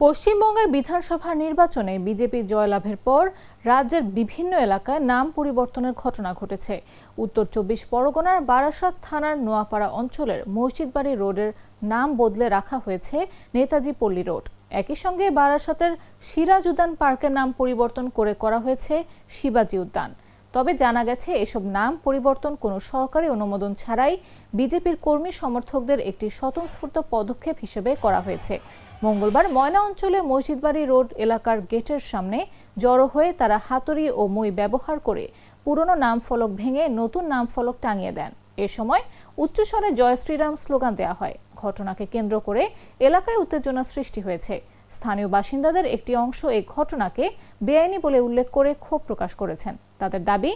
পশ্চিমবঙ্গের বিধানসভা নির্বাচনে বিজেপি জয়লাভের পর রাজ্যের বিভিন্ন এলাকায় নাম পরিবর্তনের ঘটনা ঘটেছে। উত্তর ২৪ পরগনার বারাসাত থানার নোয়াপাড়া অঞ্চলের মসজিদবাড়ি রোডের নাম বদলে রাখা হয়েছে নেতাজি পল্লী রোড। একই সঙ্গে বারাসাতের সিরাজ উদ্যান পার্কের নাম পরিবর্তন করে করা হয়েছে শিবাজী উদ্যান। তবে জানা গেছে এসব নাম পরিবর্তন কোনো সরকারি অনুমোদন ছাড়াই বিজেপির কর্মী সমর্থকদের একটি স্বতঃস্ফূর্ত পদক্ষেপ হিসেবে করা হয়েছে। মঙ্গলবার ময়না অঞ্চলে মসজিদবাড়ি রোড এলাকার গেটের সামনে জড়ো হয়ে তারা হাতুড়ি ও মই ব্যবহার করে পুরনো নাম ফলক ভেঙে নতুন নাম ফলক টাঙিয়ে দেন। এ সময় উচ্চস্বরে জয় শ্রীরাম স্লোগান দেওয়া হয়। ঘটনাকে কেন্দ্র করে এলাকায় উত্তেজনা সৃষ্টি হয়েছে। স্থানীয় বাসিন্দাদের একটি অংশ এই ঘটনাকে বেআইনি বলে উল্লেখ করে ক্ষোভ প্রকাশ করেছেন। তাদের দাবি,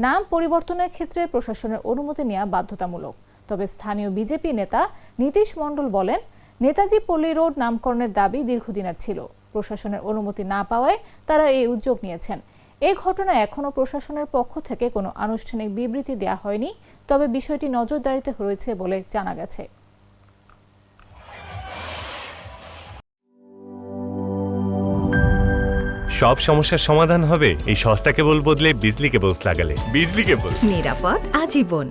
নাম পরিবর্তনের ক্ষেত্রে প্রশাসনের অনুমতি নেওয়া বাধ্যতামূলক। তবে স্থানীয় বিজেপি নেতা নীতিশ মণ্ডল বলেন, নেতাজি পল্লী রোড নামকরণের দাবি দীর্ঘদিনের ছিল। প্রশাসনের অনুমতি না পাওয়ায় তারা এই উদ্যোগ নিয়েছেন। এই ঘটনায় এখনও প্রশাসনের পক্ষ থেকে কোনো আনুষ্ঠানিক বিবৃতি দেওয়া হয়নি, তবে বিষয়টি নজরদারিতে রয়েছে বলে জানা গেছে। সব সমস্যার সমাধান হবে এই সস্তা কেবল বদলে বিজলি কেবলস লাগালে। বিজলি কেবল, নিরাপদ আজীবন।